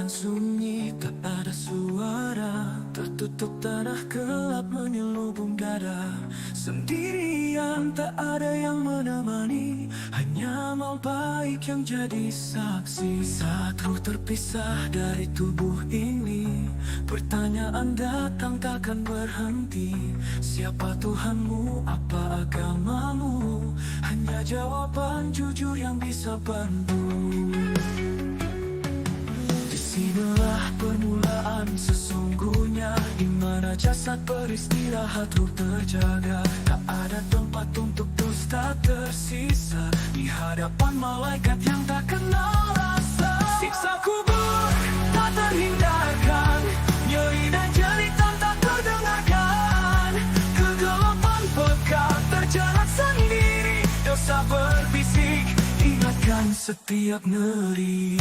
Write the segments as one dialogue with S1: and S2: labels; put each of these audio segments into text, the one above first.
S1: Jalanan sunyi, tak ada suara. Tertutup tanah gelap menyelubung dada. Sendirian, tak ada yang menemani. Hanya amal baik yang jadi saksi. Saat ruh terpisah dari tubuh ini, pertanyaan datang takkan berhenti. Siapa Tuhanmu, apa agamamu? Hanya jawaban jujur yang bisa bantu. Disinilah permulaan sesungguhnya, di mana jasad beristirahat, ruh terjaga. Tak ada tempat untuk dusta tersisa di hadapan malaikat yang tak kenal rasa. Siksa kubur tak terhindarkan, nyeri dan jeritan tak terdengarkan. Kegelapan pekat terjerat sendiri, dosa berbisik ingatkan setiap ngeri.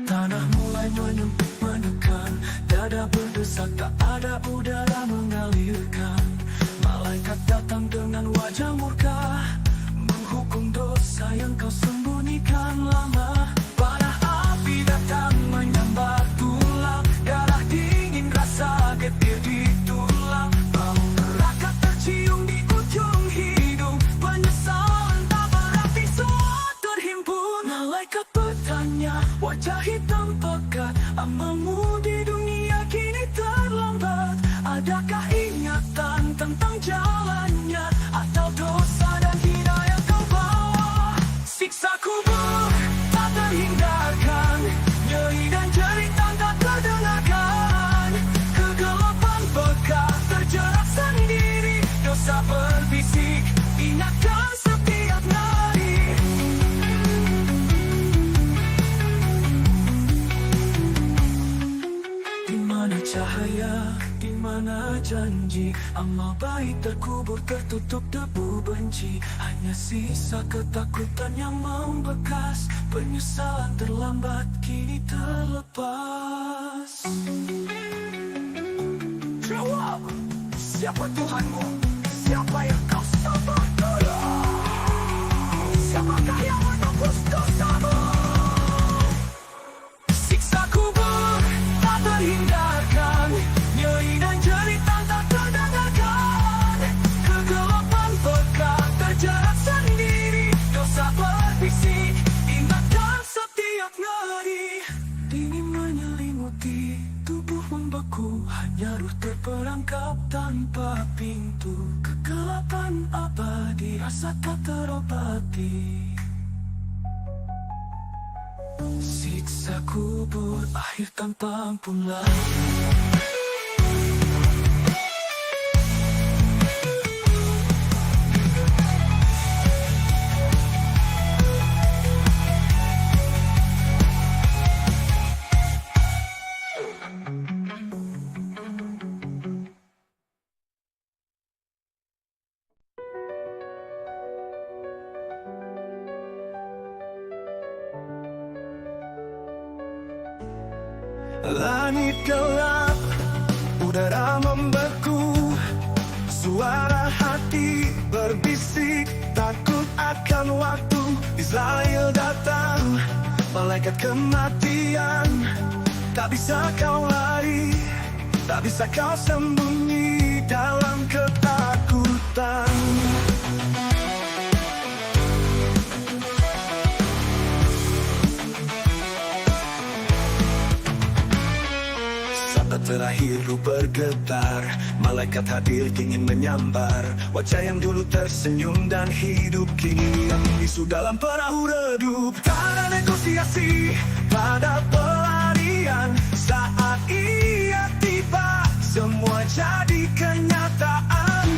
S1: Tanah mulai menyempit menekan, dada berdesak tak ada udara mengalirkan. Malaikat datang dengan wajah murka, menghukum dosa yang kau sembunyikan lama. Panah api datang menyambar tulang, darah dingin rasa getir di tulang. Bau neraka tercium di ujung hidung, penyesalan tak berarti semua terhimpun. Malaikat bertanya, wajah hitam pekat, amalmu di dunia kini terlambat. Adakah ingatan tentang jalannya, atau dosa dan hidayah kau bawa? Siksa kubur tak terhindarkan, nyeri dan jeritan tak terdengarkan. Kegelapan pekat terjerat sendiri, dosa berbisik ingatkan setiap nari. Di mana cahaya, di mana janji? Amal baik terkubur, tertutup debu benci. Hanya sisa ketakutan yang membekas, penyesalan terlambat kini terlepas. Jawab, siapa Tuhanmu? Siapa yang kau sembah? Siapakah yang menebus dosamu? Siksa kubur tak terhindarkan, nyeri dan jeritan tak terdengarkan. Kegelapan pekat terjerat sendiri, dosa berbisik ingatkan setiap ngeri. Dingin menyelimuti, tubuh membeku, hanya ruh terperangkap tanpa pintu. Kegelapan abadi, rasa tak terobati. Siksa kubur, akhir tanpa ampun lagi.
S2: Langit gelap, udara membeku, suara hati berbisik, takut akan waktu. Israel datang, malaikat kematian. Tak bisa kau lari, tak bisa kau sembunyi dalam ketakutan. Terakhir ruh bergetar, malaikat hadir ingin menyambar. Wajah yang dulu tersenyum dan hidup kini yang bisu dalam perahu redup. Tak ada negosiasi, pada pelarian. Saat ia tiba, semua jadi kenyataan.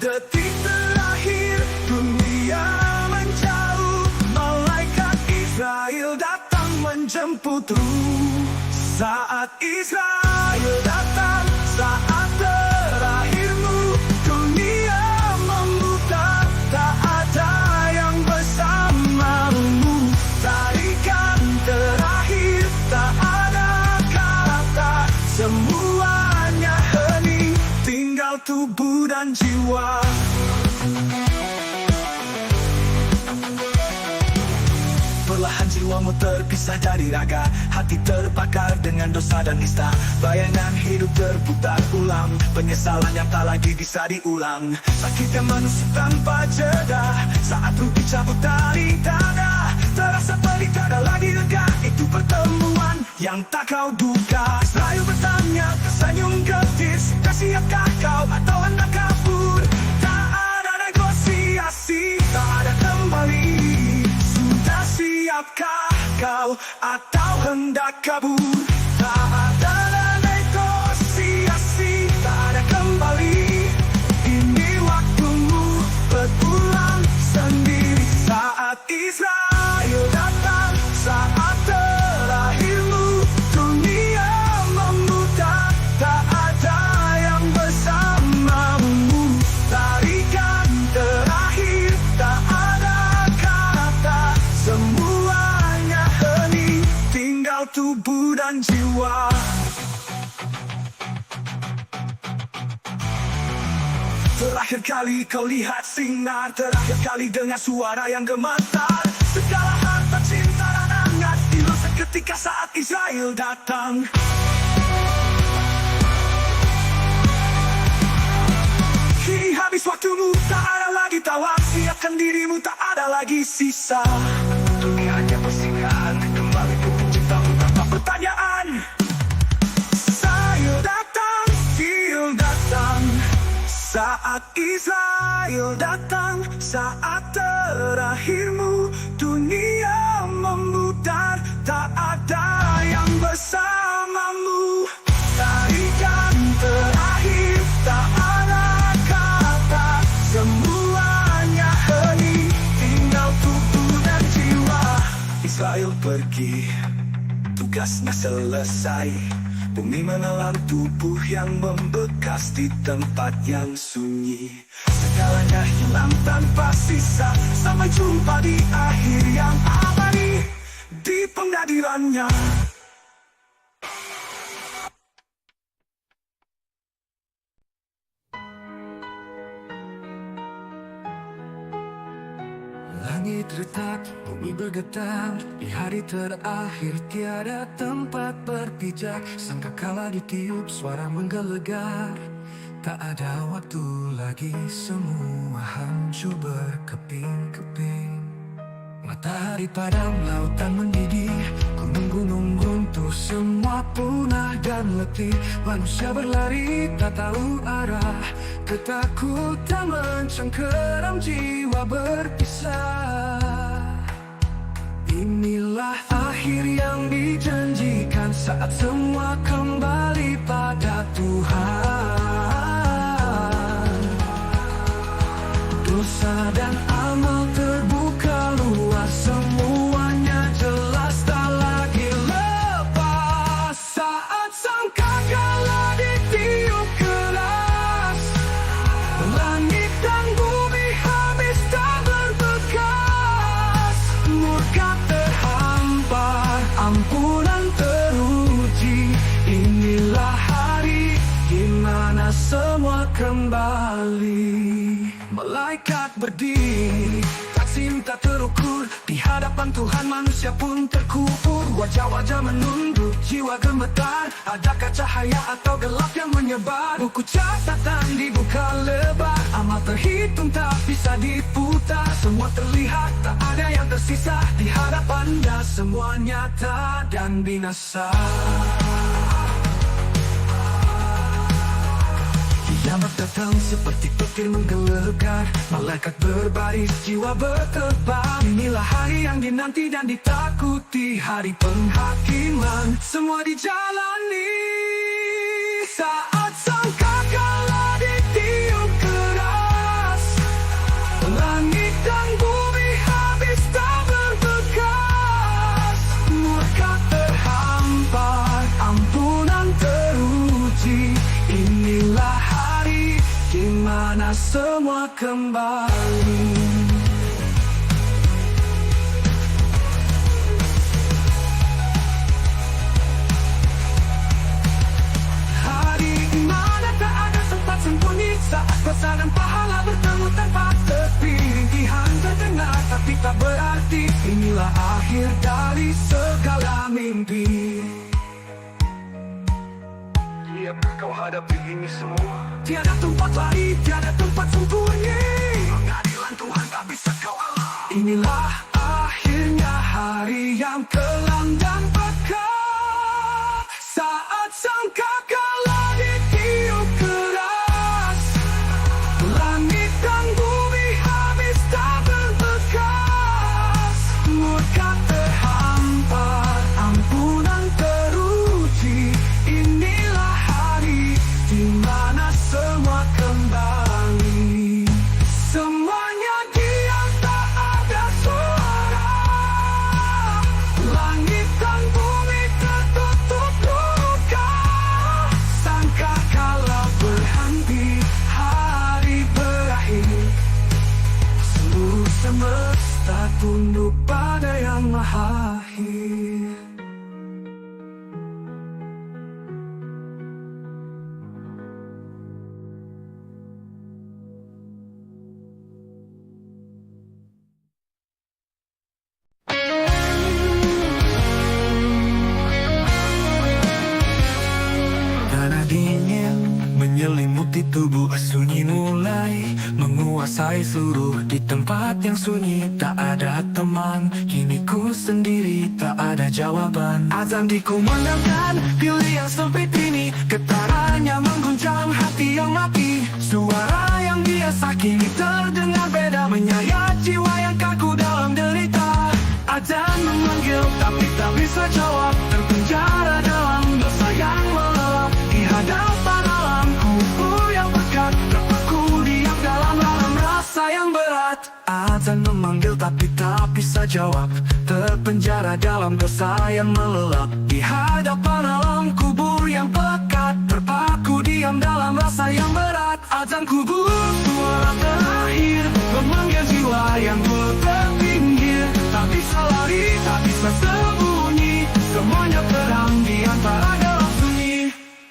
S2: Detik terakhir, dunia menjauh. Malaikat Israel datang menjemput ruh. Saat Israel datang, saat terakhirmu, dunia memutar. Tak ada yang bersamamu. Tarikan terakhir, tak ada kata. Semuanya hening, tinggal tubuh dan jiwa. jiwamu terpisah dari raga, hati terbakar dengan dosa dan nista. Bayangan hidup terputar ulang, penyesalan yang tak lagi bisa diulang. Sakitnya manusia tanpa jeda, saat ruh dicabut dari dada. Terasa pedih tak ada lagi lega, itu pertemuan yang tak kau duga. Israel bertanya, tersenyum getir, sudah siapkah kau atau hendak kabur? Tak ada negosiasi, tak ada kembali. Sudah siapkah kau atau hendak kabur? Tak ada negosiasi, tak ada kembali. Ini waktumu berpulang sendiri. Saat Israel datang, saat terakhirmu, dunia memutar. Tak ada yang bersamamu. Tarikan terakhir, tak ada kata. Semuanya hening, tinggal tubuh dan jiwa. Terakhir kali kau lihat sinar, terakhir kali dengar suara yang gemetar. Segala harta, cinta dan hangat hilang seketika saat Israel datang. Kini habis waktumu, tak ada lagi tawar. Siapkan dirimu, tak ada lagi sisa. Dunia hanya persinggahan, kembali ke penciptamu tanpa pertanyaan. Israel datang, Israel datang. Saat Israel datang, saat terakhirmu, dunia memutar. Tak ada yang bersamamu. Tarikan terakhir, tak ada kata. Semuanya hening, tinggal tubuh dan jiwa. Israel pergi, tugasnya selesai. Bumi menelan tubuh yang membekas di tempat yang sunyi. Segalanya hilang tanpa sisa, sampai jumpa di akhir yang abadi, di pengadilannya. Langit retak, bumi bergetar. Di hari terakhir tiada tempat berpijak. Sangkakala ditiup suara menggelegar. Tak ada waktu lagi, semua hancur berkeping-keping. Matahari padam, lautan mendidih, gunung-gunung runtuh, semua punah dan letih. Manusia berlari tak tahu arah, ketakutan mencengkeram jiwa berpisah. Inilah akhir yang dijanjikan, saat semua kembali pada Tuhan. Dosa dan amal terbuka luas, semuanya jelas tak lagi lepas. Saat sangkakala ditiup keras, langit dan bumi habis tak berbekas. Murka terhampar, ampunan teruji. Inilah hari di mana semua kembali. Malaikat berdiri, tak cinta terukur. Di hadapan Tuhan manusia pun terkubur. Wajah-wajah menunduk, jiwa gemetar. Adakah cahaya atau gelap yang menyebar? Buku catatan dibuka lebar, amal terhitung tak bisa diputar. Semua terlihat, tak ada yang tersisa. Di hadapan Anda semua nyata dan binasa. Kiamat datang seperti petir menggelegar. Malaikat berbaris, jiwa berterbang. Inilah hari yang dinanti dan ditakuti, hari penghakiman. Semua dijalani saat sangkakala ditiup keras. Langit dan bumi habis tak berbekas. Murka terhampar, ampunan teruji. Inilah hari di mana semua kembali. Hari di mana tak ada tempat sembunyi, saat kuasa dan pahala bertemu tanpa tepi. Rintihan terdengar tapi tak berarti. Inilah inilah akhir dari segala mimpi. Tiap kau hadapi ini semua, tiada tempat lari, tiada tempat sembunyi. Pengadilan Tuhan tak bisa kau halang. Inilah akhirnya hari yang kelam dan pekat, saat sangkakala ditiup keras. Langit dan bumi habis tak berbekas. Murka terhampar, ampunan teruji. Inilah hari di mana semua kembali. Semuanya diam, tak ada suara. Langit dan bumi tertutup luka. Sangkakala berhenti, hari berakhir. Seluruh semesta tunduk pada Yang Maha Akhir. Udara dingin menyelimuti tubuh, sunyi mulai menguasai seluruh. Di tempat yang sunyi tak ada teman, kini ku sendiri tak ada jawaban. Azan dikumandangkan, pilih yang sempit ini, getarannya mengguncang hati yang mati. Suara yang biasa kini terdengar beda, menyayat jiwa yang kaku dalam derita. Azan memanggil tapi tak bisa jawab, terpenjara dalam dosa yang melelap. Di hadapan alam kubur yang pekat, terpaku diam dalam alam rasa yang berat. Azan memanggil tapi tak bisa jawab, terpenjara dalam dosa yang melelap. Di hadapan alam kubur yang pekat, terpaku diam dalam rasa yang berat. Azan kubur, suara terakhir, memanggil jiwa yang dulu terpinggir. Tak bisa lari, tak bisa sembunyi, semuanya terang di antara gelap sunyi.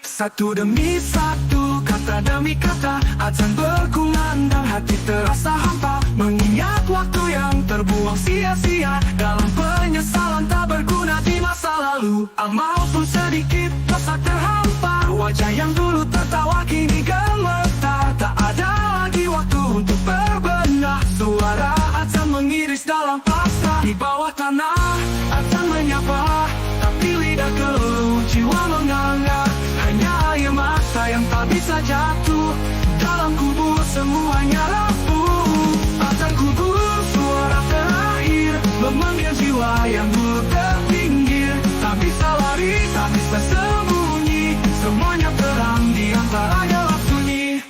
S2: Satu demi satu, kata demi kata, azan berkumandang, hati terasa hampa. Mengingat waktu yang terbuang sia-sia, dalam penyesalan tak berguna di masa lalu. Amal pun sedikit, dosa terhampar. Wajah yang dulu tertawa kini gemetar. Tak ada lagi waktu untuk berbenah. Suara azan mengiris dalam pasrah. Di bawah tanah, azan menyapa, tapi lidah keluh, jiwa menganga. Hanya air mata yang tak bisa jatuh, dalam kubur semuanya rapuh. Azan kubur, suara terakhir, memanggil jiwa yang dulu terpinggir. Tak bisa lari, tak bisa sembunyi, semuanya terang di antara gelap sunyi.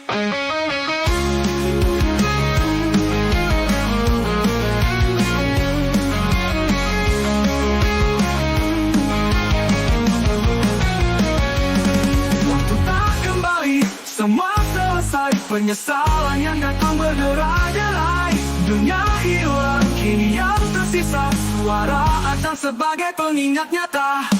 S2: Waktu tak kembali, semua selesai. Penyesalan yang datang berderai-derai. Dunia hilang, kini yang tersisa suara azan sebagai pengingat nyata.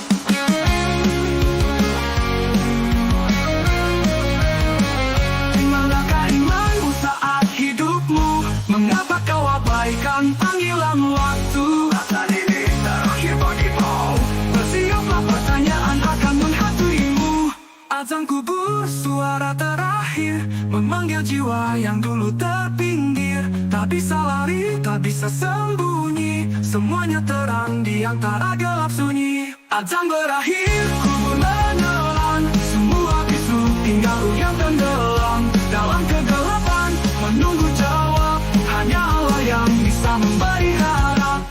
S2: Di manakah imanmu saat hidupmu? Mengapa kau abaikan panggilan waktu? Azan ini terakhir bagimu, bersiaplah pertanyaan akan menghantuimu. Azan kubur, suara terakhir, memanggil jiwa yang dulu terpinggir. Tak bisa lari, tak bisa sembunyi, semuanya terang di antara gelap sunyi. Azan berakhir, kubur menelan, semua bisu tinggal yang tenggelam dalam kegelapan. Menunggu jawab, hanya Allah yang bisa memberi harap.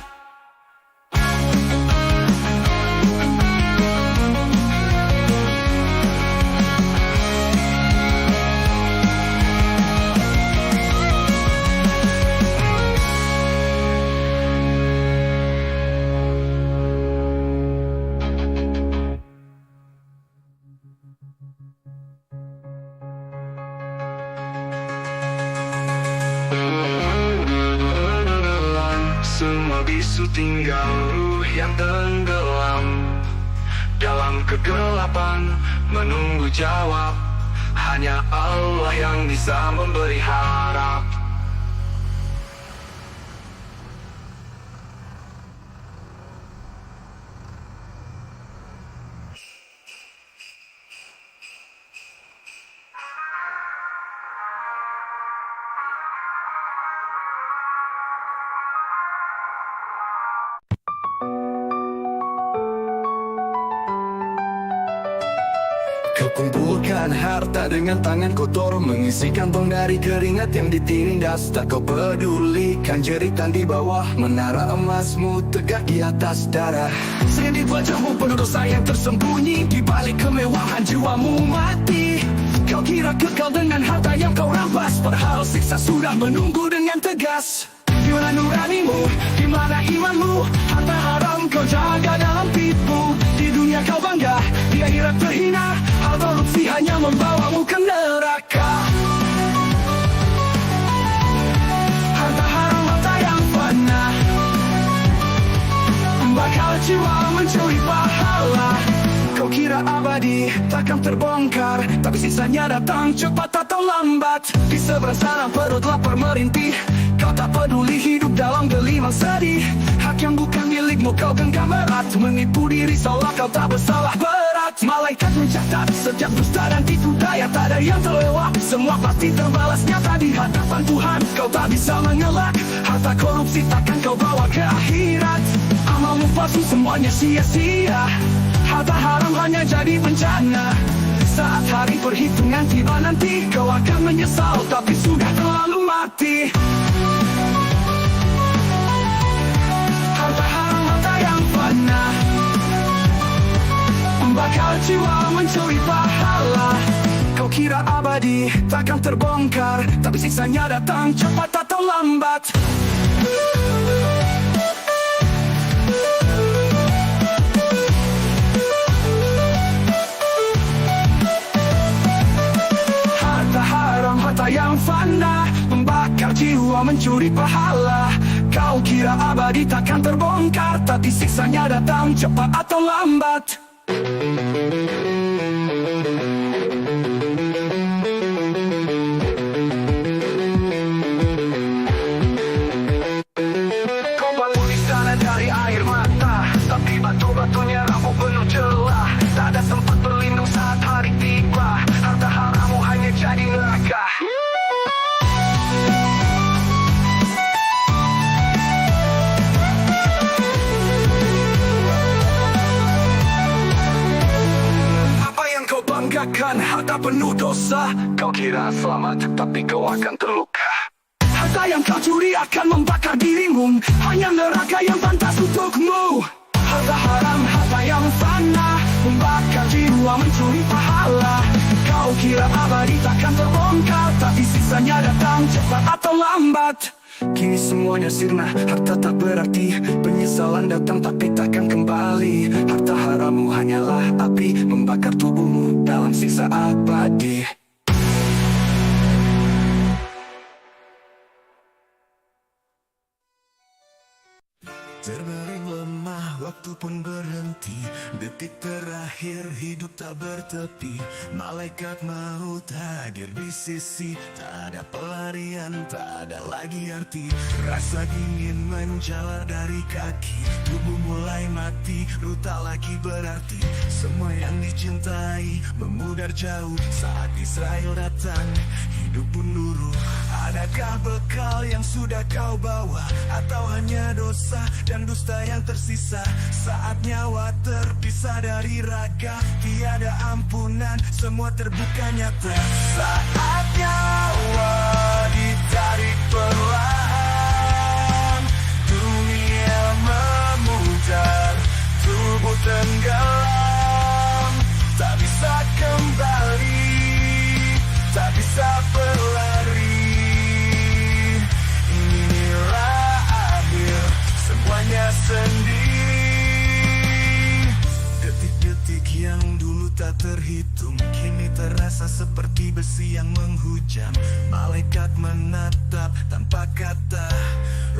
S2: Semua bisu tinggal ruh yang tenggelam dalam kegelapan, menunggu jawab. Hanya Allah yang bisa memberi harap. Kau kumpulkan harta dengan tangan kotor, mengisi kantong dari keringat yang ditindas. Tak kau pedulikan jeritan di bawah menara emasmu tegak di atas darah. Sendiri wajahmu penuh dosa yang tersembunyi, di balik kemewahan jiwamu mati. Kau kira kekal dengan harta yang kau rampas, padahal siksa sudah menunggu dengan tegas. Di mana nuranimu, di mana imanmu? Harta haram kau jaga dalam tipu. Di dunia kau bangga, di akhirat terhina. Hal korupsi hanya membawamu ke neraka. Harta haram, harta yang fana, membakar jiwa, mencuri pahala. Kau kira abadi, takkan terbongkar, tapi sisanya datang cepat atau lambat. Di seberang sana perut lapar merintih, kau tak peduli hidup dalam gelimang sedih. Hak yang bukan milikmu kau genggam erat, menipu diri seolah kau tak bersalah berat. Malaikat mencatat setiap dusta dan tipu daya, tak ada yang terlewat, semua pasti terbalas nyata di hadapan Tuhan. Kau tak bisa mengelak, harta korupsi takkan kau bawa ke akhirat. Amalmu palsu semuanya sia-sia, harta haram hanya jadi bencana. Saat hari perhitungan tiba nanti, kau akan menyesal tapi sudah terlalu mati. Harta haram, harta yang fana, membakar jiwa, mencuri pahala. Kau kira abadi, takkan terbongkar, tapi siksanya datang cepat atau lambat. Harta yang fana, membakar jiwa, mencuri pahala. Kau kira abadi takkan terbongkar, tapi siksanya datang cepat atau lambat. Kau bangun di sana dari air mata, tapi batu-batunya rapuh penuh celah. Tak ada tempat berlindung saat hari tiba, harta harammu hanya jadi neraka. Banggakan harta penuh dosa, kau kira selamat tapi kau akan terluka. Harta yang kau curi akan membakar dirimu, hanya neraka yang pantas untukmu. Harta haram, harta yang fana, membakar jiwa, mencuri pahala. Kau kira abadi takkan terbongkar, tapi sisanya datang cepat atau lambat. Kini semuanya sirna, harta tak berarti, penyesalan datang tapi takkan kembali. Harta harammu hanyalah api, membakar tubuhmu dalam siksa abadi. Terbaring lemah, waktu pun berhenti. Detik terakhir hidup tak bertepi. Malaikat maut hadir di sisi, tak ada pelarian, tak ada lagi arti. Rasa dingin menjalar dari kaki, tubuh mulai mati, lu tak lagi berarti. Semua yang dicintai memudar jauh saat Israel datang, hidup pun luruh. Adakah bekal yang sudah kau bawa, atau hanya dosa dan dusta yang tersisa? Saat nyawa terpisah dari raga, tiada ampunan, semua terbuka nyata. Saat nyawa ditarik perlahan, dunia memudar, tubuh tenggelam, tak bisa kembali, tak bisa berlari. Inilah akhir semuanya sendiri. Detik-detik yang dulu tak terhitung, kini terasa seperti besi yang menghujam. Malaikat menatap tanpa kata,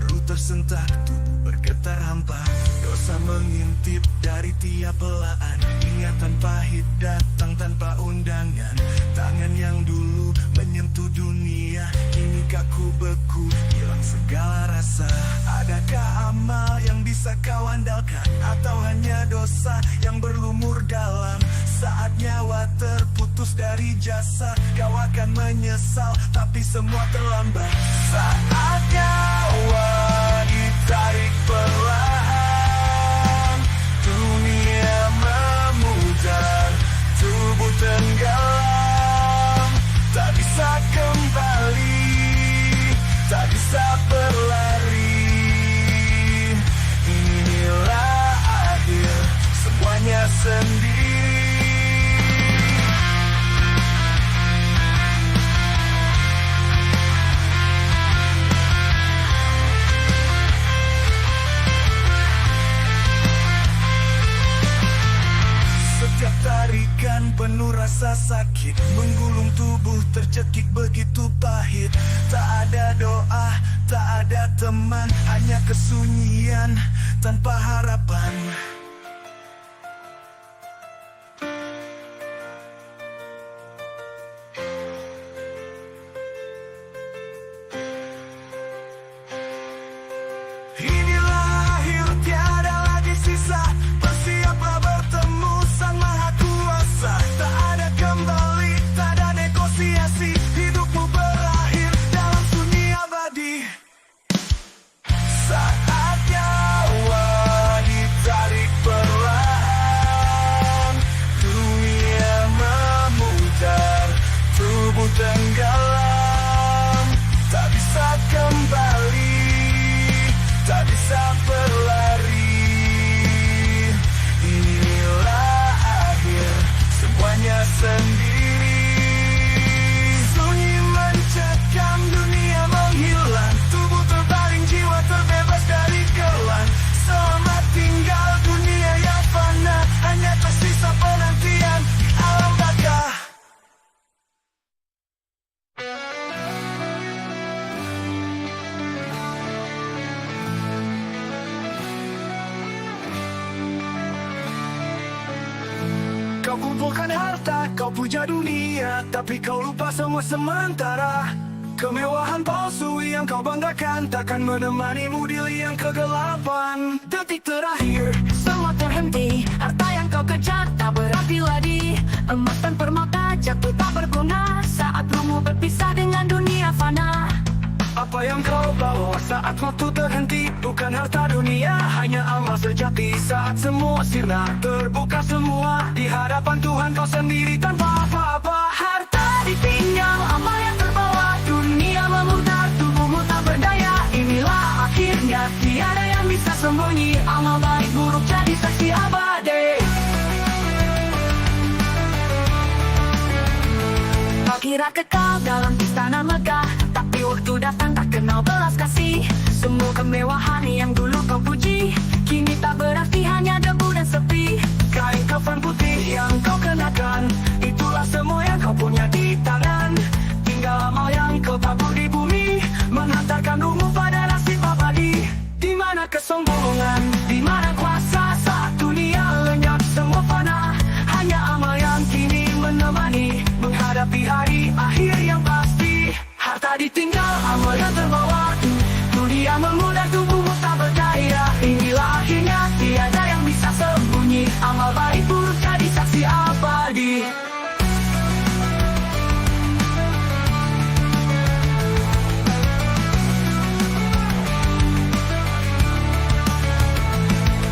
S2: ruh tersentak, tubuh bergetar hampa. Dosa mengintip dari tiap belahan, ingatan pahit datang tanpa undangan. Tangan yang dulu menyentuh dunia, kini kaku beku, hilang segala rasa. Adakah amal yang bisa kau andalkan, atau hanya dosa yang berlumur dalam? Saat nyawa terputus dari jasad, kau akan menyesal, tapi semua terlambat. Saat nyawa ditarik perlahan, dunia memudar, tubuh tenggelam. Tarikan penuh rasa sakit, menggulung tubuh tercekik begitu pahit. Tak ada doa, tak ada teman, hanya kesunyian tanpa harapan. Inilah akhir, tiada lagi sisa. Bersiaplah bertemu Sang Maha Kuasa. Tak ada kembali, tak ada negosiasi. Hidupmu berakhir dalam sunyi abadi. Saat nyawa ditarik perlahan, dunia memudar, tubuh tenggelam. Tak bisa kembali, tak bisa berlari. Inilah akhir, semuanya sendiri. Sunyi mencekam, dunia menghilang. Tubuh terbaring, jiwa terbebas dari kelam. Selamat tinggal dunia yang fana, hanya tersisa penantian di alam baka. Kau kumpulkan harta, kau puja dunia, tapi kau lupa semua sementara. Kemewahan palsu yang kau banggakan takkan menemanimu di liang kegelapan. Detik terakhir,
S3: Semua terhenti, harta yang kau kejar tak berarti lagi. Emas dan permata jatuh tak berguna saat rohmu berpisah dengan dunia fana.
S2: apa yang kau bawa saat waktu terhenti? Bukan harta dunia, hanya amal sejati. Saat semua sirna, terbuka semua di hadapan Tuhan, kau sendiri tanpa apa-apa.
S3: Harta ditinggal, amal yang terbawa, dunia memudar, tubuhmu tak berdaya. Inilah akhirnya, tiada yang bisa sembunyi. Amal baik buruk jadi saksi abadi. Kau kira kekal dalam istana megah, tapi waktu datang tak kenal belas kasih. Semua kemewahan yang dulu kau puji, kini tak berarti, hanya debu dan sepi.
S2: Kain kafan putih yang kau kenakan, itulah semua yang kau punya di tangan. Tinggal amal yang kau tabur di bumi, menghantarkan ruhmu pada nasib abadi. Di mana kesombongan, di mana kuasa, saat dunia lenyap semua fana. Hanya amal yang kini menemani, menghadapi hari akhir yang pasti. Harta ditinggal, amal yang terbawa, dunia memudar, tubuhmu tak berdaya. Inilah akhirnya, tiada yang bisa sembunyi. Amal baik buruk jadi saksi abadi.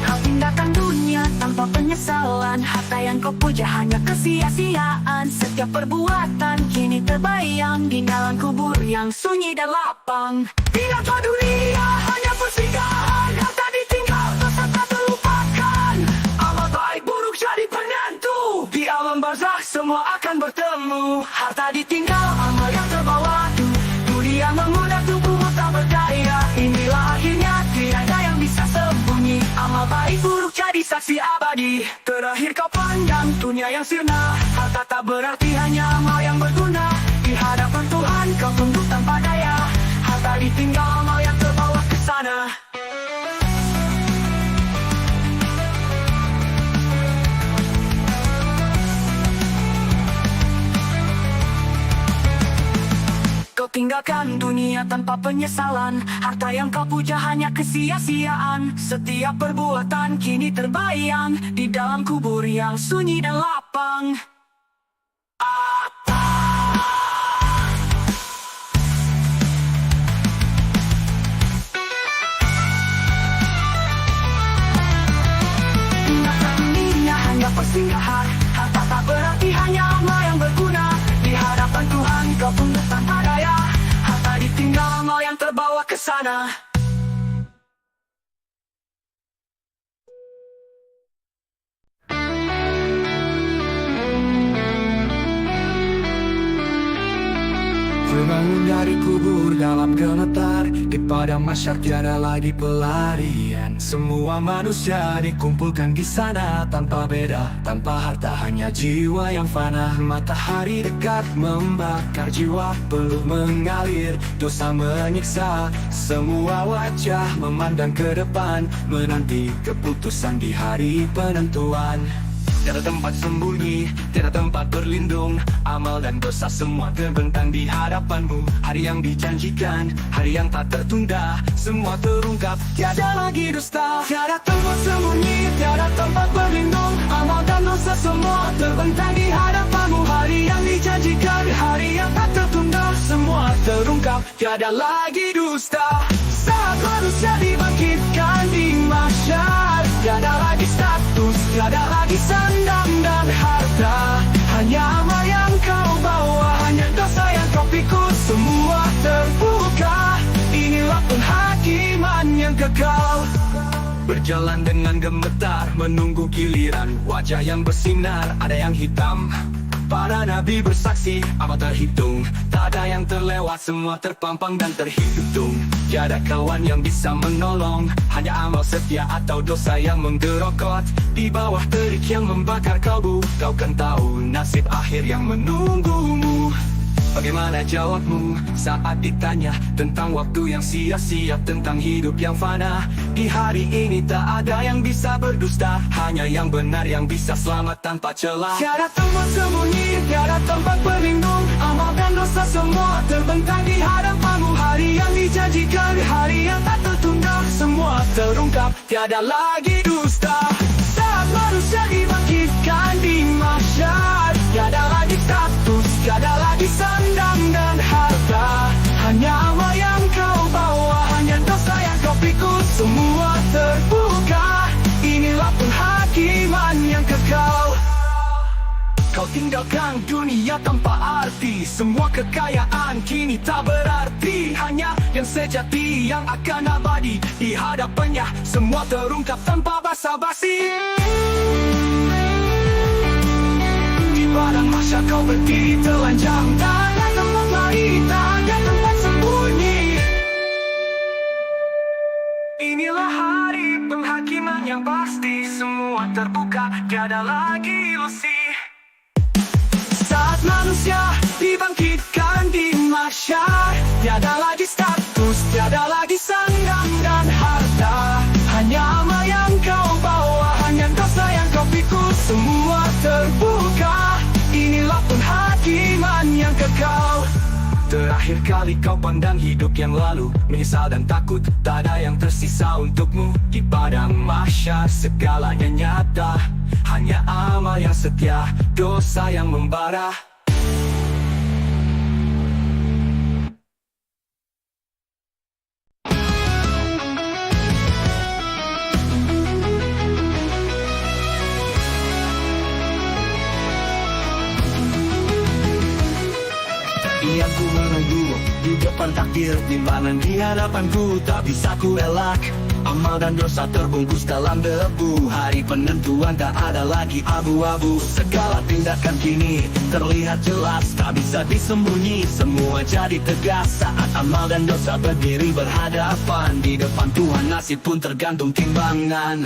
S3: Kau tinggalkan dunia tanpa penyesalan, harta yang kau puja hanya kesia-siaan. Setiap perbuatan kini terbayang di dalam kubur yang sunyi dan lapang.
S2: Tinggalkan dunia, hanya persinggahan. Harta ditinggal, dosa tak terlupakan. Amal baik buruk jadi penentu. Di alam barzakh semua akan bertemu.
S3: Harta ditinggal, amal yang terbawa, dunia memudar, tubuhmu tak berdaya. Inilah akhirnya, tiada yang bisa sembunyi. Amal baik buruk jadi saksi abadi.
S2: Terakhir kau pandang dunia yang sirna, harta tak berarti, hanya amal yang berguna. Di hadapan Tuhan kau tunduk tanpa daya. Harta ditinggal, amal yang terbawa ke sana.
S3: Kau tinggalkan dunia tanpa penyesalan, harta yang kau puja hanya kesia-siaan. Setiap perbuatan kini terbayang di dalam kubur yang sunyi dan lapang.
S2: Tinggalkan dunia hanya persinggahan, harta tak berarti, hanya amal yang berguna. Di hadapan Tuhan kau tunduk tanpa daya. Harta ditinggal, amal yang terbawa ke sana.
S1: Terbangun dari kubur dalam gemetar, di padang mahsyar tiada lagi pelarian. Semua manusia dikumpulkan di sana, tanpa beda, tanpa harta, hanya jiwa yang fana. Matahari dekat membakar jiwa, peluh mengalir, dosa menyiksa. Semua wajah memandang ke depan, menanti keputusan di hari penentuan. Tiada tempat sembunyi, tiada tempat berlindung. Amal dan dosa semua terbentang di hadapanmu. Hari yang dijanjikan, hari yang tak tertunda, semua terungkap, tiada lagi dusta. Tiada tempat sembunyi, tiada tempat berlindung. Amal dan dosa semua terbentang di hadapanmu. Hari yang dijanjikan, hari yang tak tertunda, semua terungkap, tiada lagi dusta. Saat manusia dibangkitkan di mahsyar, tiada lagi status, tiada lagi sandang dan harta. Hanya amal yang kau bawa, hanya dosa yang kau pikul, semua terbuka. Inilah penghakiman yang kekal. Berjalan dengan gemetar, menunggu giliran. Wajah yang bersinar, ada yang hitam. Para nabi bersaksi, amal terhitung. Tak ada yang terlewat, semua terpampang dan terhitung. Tiada kawan yang bisa menolong, hanya amal setia atau dosa yang menggerokot. Di bawah terik yang membakar kalbu, kau kan tahu nasib akhir yang menunggumu. Bagaimana jawabmu saat ditanya tentang waktu yang sia-sia, tentang hidup yang fana? Di hari ini tak ada yang bisa berdusta, hanya yang benar yang bisa selamat tanpa celah. Tiada tempat sembunyi, tiada tempat berlindung. Amal dan dosa semua terbentang di hadapanmu. Hari yang dijanjikan, hari yang tak tertunda, semua terungkap, tiada lagi dusta. Saat manusia dibangkitkan di mahsyar, tiada lagi status, tiada lagi sandang dan harta. Hanya amal yang kau bawa, hanya dosa yang kau pikul, semua terbuka. Inilah penghakiman yang kekal. Kau tinggalkan dunia tanpa arti, semua kekayaan kini tak berarti. Hanya yang sejati yang akan abadi, di hadapannya semua terungkap tanpa basa-basi. Di padang mahsyar kau berdiri telanjang, tak ada tempat lari, tak ada tempat sembunyi. Inilah hari penghakiman yang pasti, semua terbuka, tiada lagi ilusi. Saat manusia dibangkitkan di mahsyar, tiada lagi status, tiada lagi sandang dan harta. Hanya amal yang kau bawa, hanya dosa yang kau pikul, semua terbuka. Inilah penghakiman yang kekal. Terakhir kali kau pandang hidup yang lalu, menyesal dan takut, tak ada yang tersisa untukmu. Di padang mahsyar segalanya nyata, hanya amal yang setia, dosa yang membara. Ia ku menunggu di depan takdir, timbangan di hadapanku tak bisa ku elak. Amal dan dosa terbungkus dalam debu, hari penentuan tak ada lagi abu-abu. Segala tindakan kini terlihat jelas, tak bisa disembunyi, semua jadi tegas. Saat amal dan dosa berdiri berhadapan, di depan Tuhan nasib pun tergantung timbangan.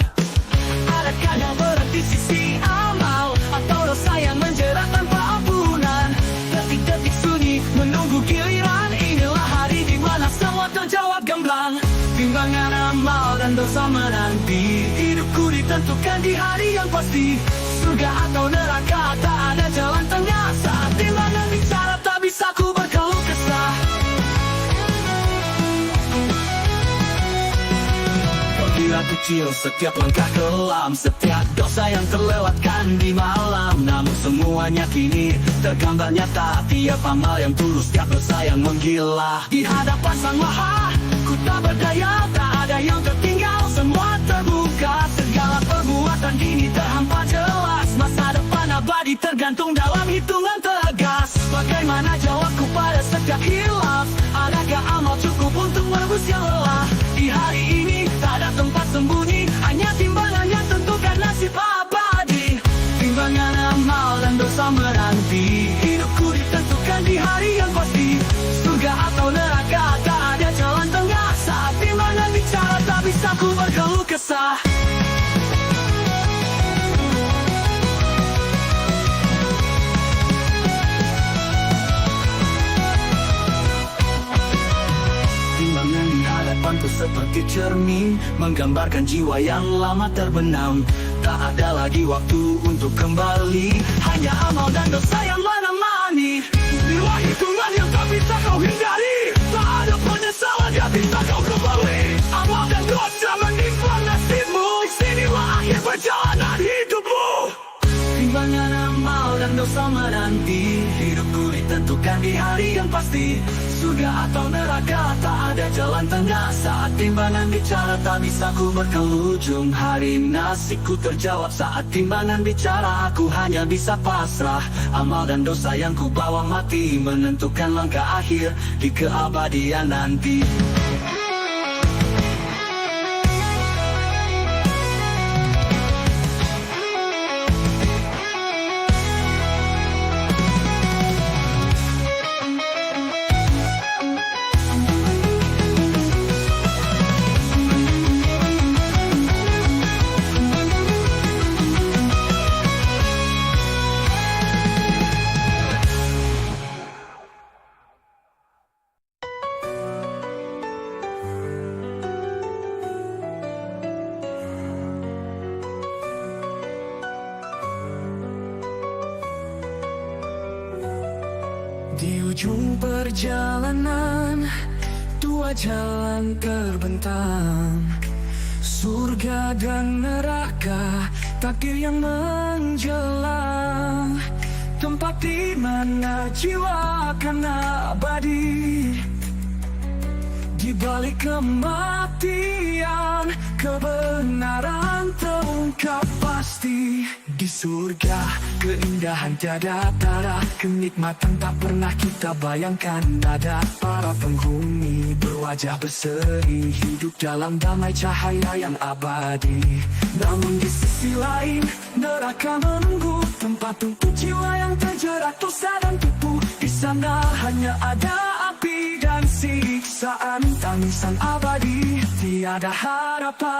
S1: Adakah yang berhenti sisi amal, atau dosa yang menjerat tanpa ampunan? Detik-detik sunyi menunggu giliran, inilah hari di mana semua terjawab gamblang. Timbangan amal dan dosa menanti, hidupku ditentukan di hari yang pasti. Surga atau neraka, tak ada jalan tengah. Saat timbangan bicara, tak bisa ku berkeluh kesah. Bila kecil setiap langkah kelam, setiap dosa yang terlewatkan di malam. Namun semuanya kini tergambar nyata, tiap amal yang tulus, tiap dosa yang menggila. Di hadapan Sang Maha, ku tak berdaya, tak ada yang tertinggal, semua terbuka. Segala perbuatan kini terhampa jelas, masa depan abadi tergantung dalam hitungan tegas. Bagaimana jawabku pada setiap hilaf? Adakah amal cukup untuk menebus yang lelah? Di hari ini tak ada tempat sembunyi, hanya timbangan yang tentukan nasib abadi. Timbangan amal dan dosa menanti, hidupku ditentukan di hari yang pasti.
S3: Surga atau neraka, tak ada jalan tengah. Saat timbangan bicara, tak bisa ku berkeluh kesah. Timbangan di hadapanku seperti cermin, menggambarkan jiwa yang lama terbenam. Tak ada lagi waktu untuk kembali, hanya amal dan dosa yang menemani. Nilai hitungan yang tak bisa kau hindari, tak ada penyesalan yang bisa kau kembali. Amal dan dosa menimpa nasibmu, sinilah akhir perjalanan hidupmu. Timbangan amal dan dosa menanti, hidupku ditentukan di hari yang pasti. Surga atau neraka, tak ada jalan tengah. Saat timbangan bicara, tak bisa ku berkelujung. Hari nasibku terjawab saat timbangan bicara, aku hanya bisa pasrah. Amal dan dosa yang ku bawa mati, menentukan langkah akhir di keabadian nanti.
S1: Di ujung perjalanan, dua jalan terbentang. Surga dan neraka, takdir yang menjelang. Tempat di mana jiwa akan abadi. Di balik kematian, kebenaran terungkap pasti. Di surga, keindahan tiada tara, kenikmatan tak pernah kita bayangkan. Ada para penghuni berwajah berseri, hidup dalam damai cahaya yang abadi. Namun di sisi lain, neraka menunggu, tempat untuk jiwa yang terjerat dosa dan tipu. Di sana hanya ada api dan siksaan, tangisan abadi, tiada harapan.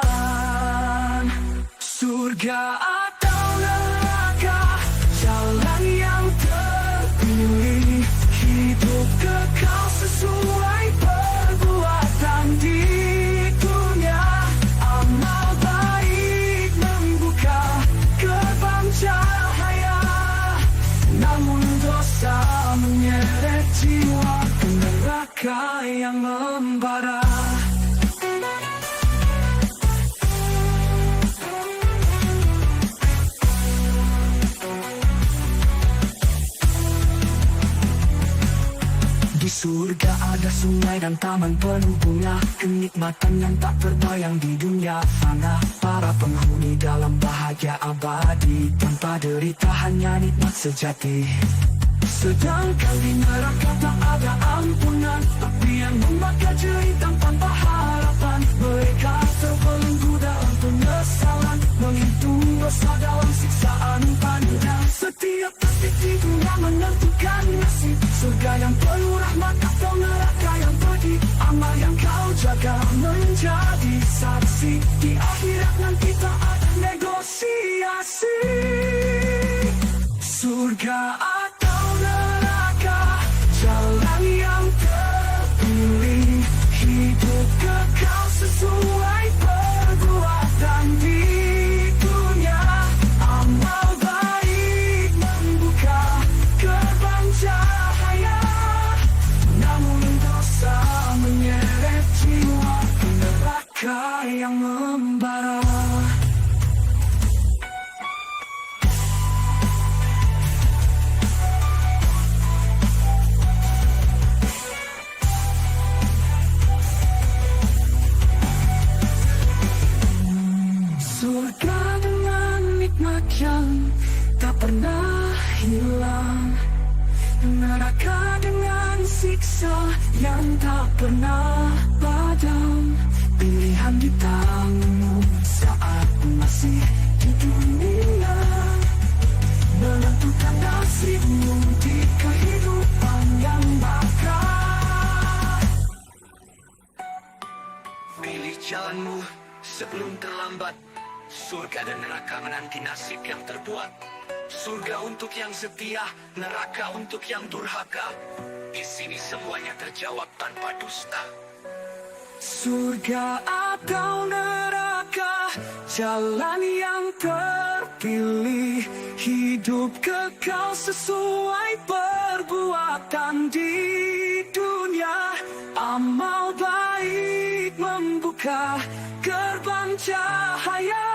S1: Surga atau neraka, jalan yang terpilih. Hidup kekal sesuai perbuatan di dunia. Amal baik membuka gerbang cahaya, namun dosa menyeret jiwa ke neraka yang membara. Di surga ada sungai dan taman penuh bunga, kenikmatan yang tak terbayang di dunia fana. Para penghuni dalam bahagia abadi, tanpa derita hanya nikmat sejati. Sedangkan di neraka tak ada ampunan, api yang membakar jeritan tanpa harapan. Mereka terbelenggu dalam penyesalan, menghitung dosa dalam siksaan panjang. Setiap detik di dunia menentukan nasib, surga yang penuh rahmat atau neraka yang pedih. Amal yang kau jaga menjadi saksi, di akhirat nanti tak ada negosiasi. Surga atau neraka, jalan yang terpilih. Hidup kekal sesuai perbuatan di dunia. Amal baik membuka gerbang cahaya, namun dosa menyeret jiwa ke neraka yang membara. Surga dengan nikmat yang tak pernah hilang, neraka dengan siksa yang tak pernah padam. Pilihan di tanganmu saat masih di dunia, menentukan nasibmu di kehidupan yang bakal.
S2: jawabanmu sebelum terlambat. Surga dan neraka menanti nasib yang terbuat. Surga untuk yang setia, neraka untuk yang durhaka. Di sini semuanya terjawab tanpa dusta.
S1: Surga atau neraka, jalan yang terpilih. Hidup kekal sesuai perbuatan di dunia. Amal baik membuka gerbang cahaya,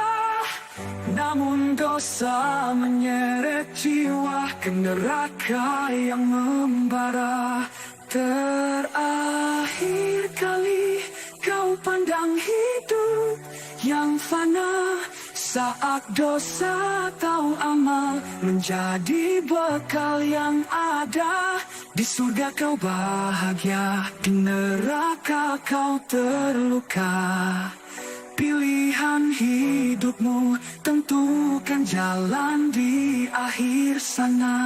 S1: namun dosa menyeret jiwa ke neraka yang membara. Terakhir kali kau pandang hidup yang fana, saat dosa atau amal menjadi bekal yang ada. Di surga kau bahagia, di neraka kau terluka. Pilihan hidupmu tentukan jalan di akhir sana.